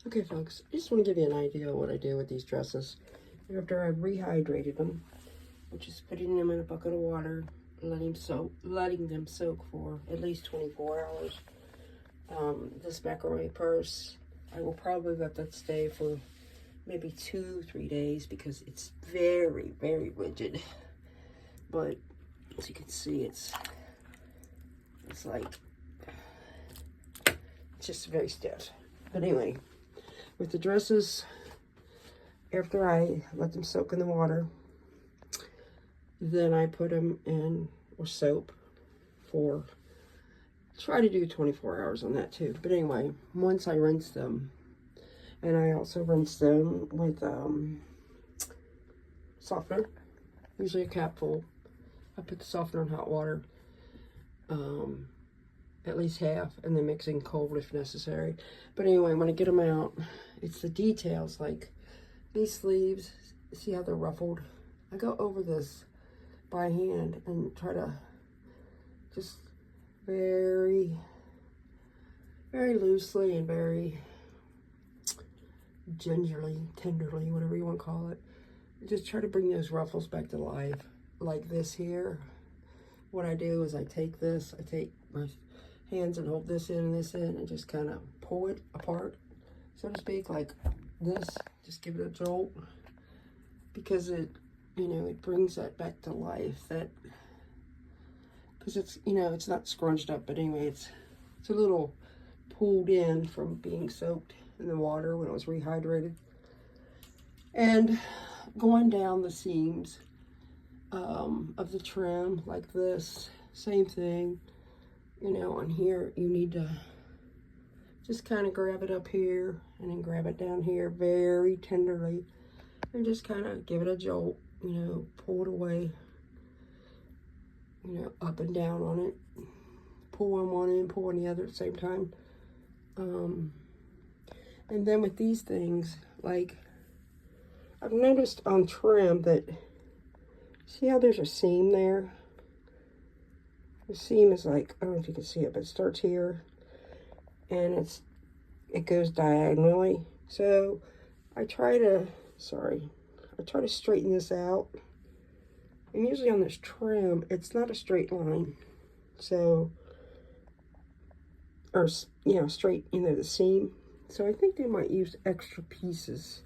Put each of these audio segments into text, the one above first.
Okay, folks, I just want to give you an idea of what I do with these dresses. After I've rehydrated them, I'm just putting them in a bucket of water, letting them soak for at least 24 hours. This macrame purse, I will probably let that stay for maybe 2-3 days because it's very, very rigid. But as you can see, it's like just very stiff. But anyway, with the dresses, after I let them soak in the water, then I put them in with soap for, try to do 24 hours on that too. But anyway, once I rinse them, and I also rinse them with softener, usually a capful. I put the softener in hot water, at least half, and then mix in cold if necessary. But anyway, when I get them out, it's the details, like these sleeves, see how they're ruffled? I go over this by hand and try to just very, very loosely and very gingerly, tenderly, whatever you want to call it, just try to bring those ruffles back to life. Like this here, what I do is I take my hands and hold this in and this in and just kind of pull it apart, so to speak, like this. Just give it a jolt, because it, it brings that back to life. That, because it's, it's not scrunched up, but anyway, it's a little pulled in from being soaked in the water when it was rehydrated. And going down the seams of the trim like this, same thing. On here, you need to just kind of grab it up here and then grab it down here very tenderly and just kind of give it a jolt, pull it away, up and down on it. Pull on one end, pull on the other at the same time. And then with these things, like, I've noticed on trim that, see how there's a seam there? The seam is like, I don't know if you can see it, but it starts here and it goes diagonally. So I try to straighten this out. And usually on this trim, it's not a straight line. So, or, straight, the seam. So I think they might use extra pieces,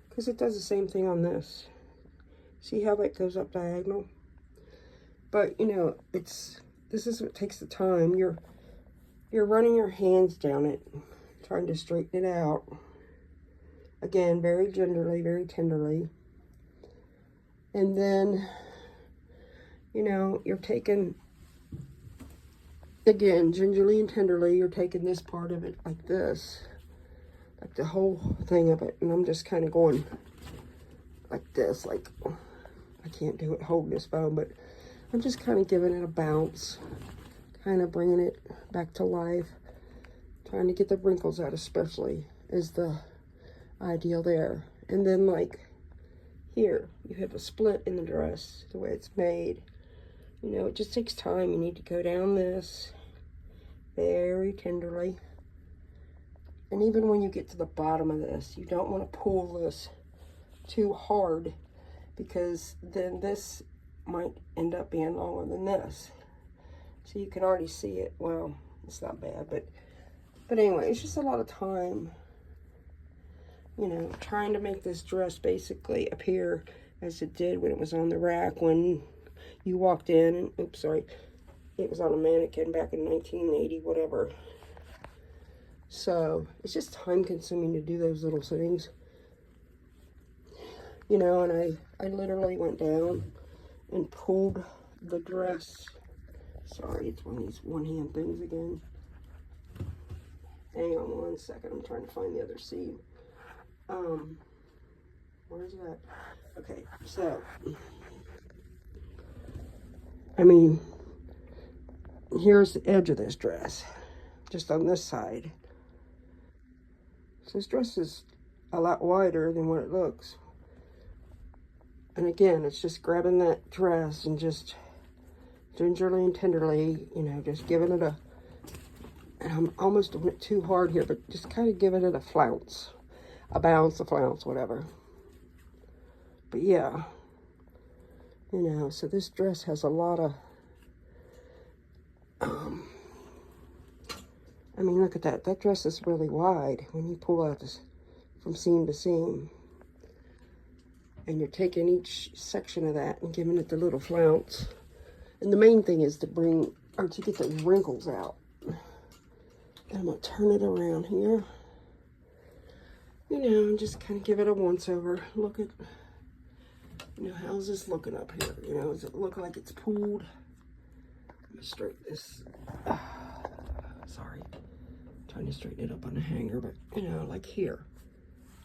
because it does the same thing on this. See how that goes up diagonal? But, this is what takes the time. You're running your hands down it, trying to straighten it out. Again, very gingerly, very tenderly. And then, you're taking, again, gingerly and tenderly, you're taking this part of it like this, like the whole thing of it. And I'm just kind of going like this, like, I can't do it holding this phone, but I'm just kind of giving it a bounce, kind of bringing it back to life, trying to get the wrinkles out, especially, is the ideal there. And then, like, here, you have a split in the dress, the way it's made. It just takes time. You need to go down this very tenderly. And even when you get to the bottom of this, you don't want to pull this too hard, because then this might end up being longer than this. So you can already see it. Well, it's not bad, but anyway, it's just a lot of time, trying to make this dress basically appear as it did when it was on the rack, when you walked in and, oops, sorry, it was on a mannequin back in 1980, whatever. So it's just time consuming to do those little things, and I literally went down and pulled the dress. Sorry, it's one of these one-hand things again. Hang on one second, I'm trying to find the other seam. Where's that? Okay, so, here's the edge of this dress, just on this side. So this dress is a lot wider than what it looks. And again, it's just grabbing that dress and just gingerly and tenderly, just giving it a, and I'm almost doing it too hard here, but just kind of giving it a flounce. a bounce, a flounce, whatever. But yeah, you know, so this dress has a lot of, I mean, look at that. That dress is really wide when you pull out this from seam to seam. And you're taking each section of that and giving it the little flounce. And the main thing is to bring, or to get the wrinkles out. And I'm going to turn it around here. You know, and just kind of give it a once over. Look at, you know, how's this looking up here? You know, does it look like it's pulled? Let me straighten this. Sorry. Trying to straighten it up on the hanger, but, you know, like here.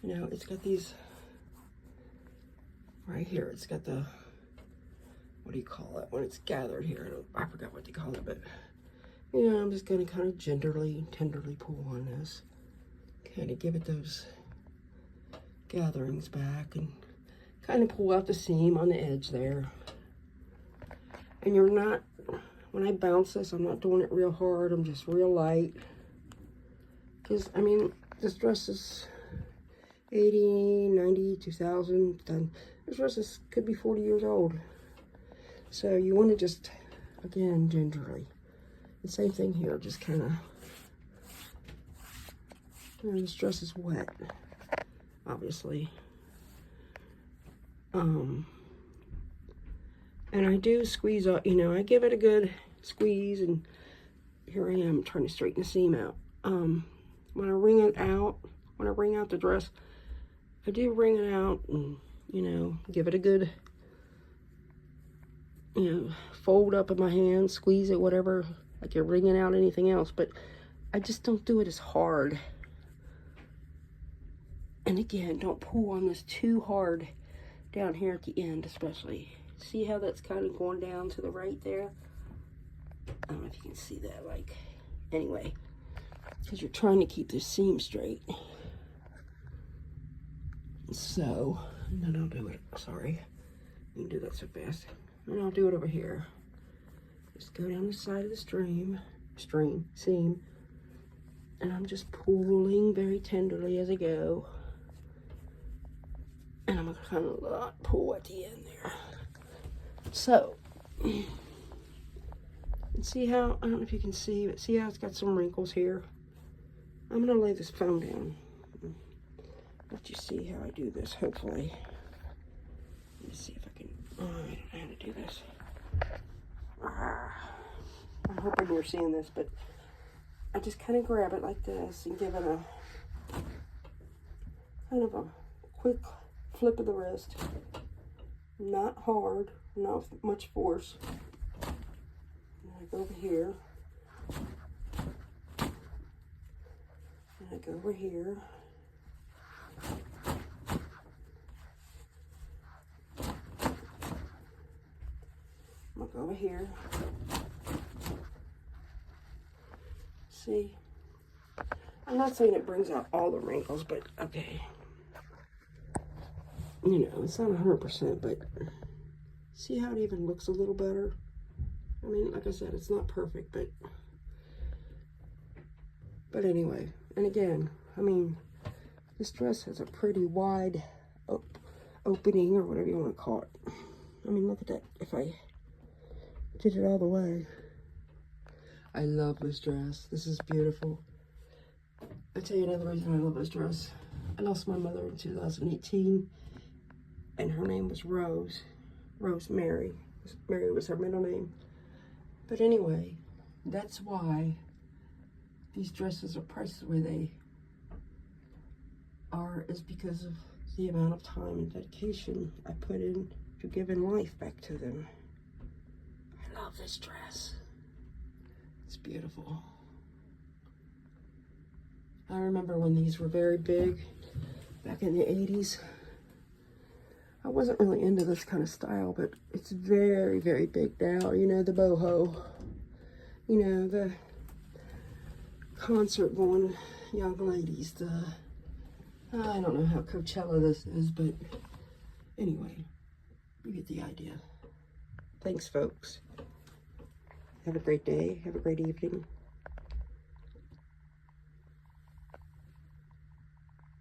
You know, it's got these, right here, it's got the, what do you call it? When it's gathered here, I forgot what they call it, but, you know, I'm just going to kind of tenderly pull on this. Kind of give it those gatherings back and kind of pull out the seam on the edge there. And you're not, when I bounce this, I'm not doing it real hard. I'm just real light. Because, I mean, this dress is 80, 90, 2000. Then this dress could be 40 years old. So you want to just, again, gingerly. The same thing here, just kind of, you know, this dress is wet, obviously. And I do squeeze out, you know, I give it a good squeeze, and here I am trying to straighten the seam out. When I wring it out, when I wring out the dress, I do wring it out and, you know, give it a good, you know, fold up in my hand, squeeze it, whatever, like you're wringing out anything else, but I just don't do it as hard. And again, don't pull on this too hard down here at the end, especially. See how that's kind of going down to the right there? I don't know if you can see that, like, anyway, because you're trying to keep this seam straight. So, and then I'll do it, sorry, you can do that so fast. And I'll do it over here. Just go down the side of the seam, and I'm just pulling very tenderly as I go. And I'm gonna kind of pull at the end there. So, and see how, I don't know if you can see, but see how it's got some wrinkles here? I'm gonna lay this phone down. Let you see how I do this, hopefully. Let me see if I can, I don't know how to do this. I'm hoping you're seeing this, but I just kind of grab it like this and give it a, kind of a quick flip of the wrist. Not hard, not with much force. And I go over here. And I go over here. I'm gonna go over here. See? I'm not saying it brings out all the wrinkles, but okay. You know, it's not 100%, but see how it even looks a little better? I mean, like I said, it's not perfect, but anyway. And again, I mean, this dress has a pretty wide opening, or whatever you want to call it. I mean, look at that. If I did it all the way. I love this dress. This is beautiful. I'll tell you another reason I love this dress. I lost my mother in 2018. And her name was Rosemary. Mary was her middle name. But anyway, that's why these dresses are priced the way they are, is because of the amount of time and dedication I put in to giving life back to them. I love this dress. It's beautiful. I remember when these were very big back in the 80s. I wasn't really into this kind of style, but it's very, very big now. You know, the boho, you know, the concert going young ladies, the, I don't know how Coachella this is, but anyway, you get the idea. Thanks, folks. Have a great day. Have a great evening.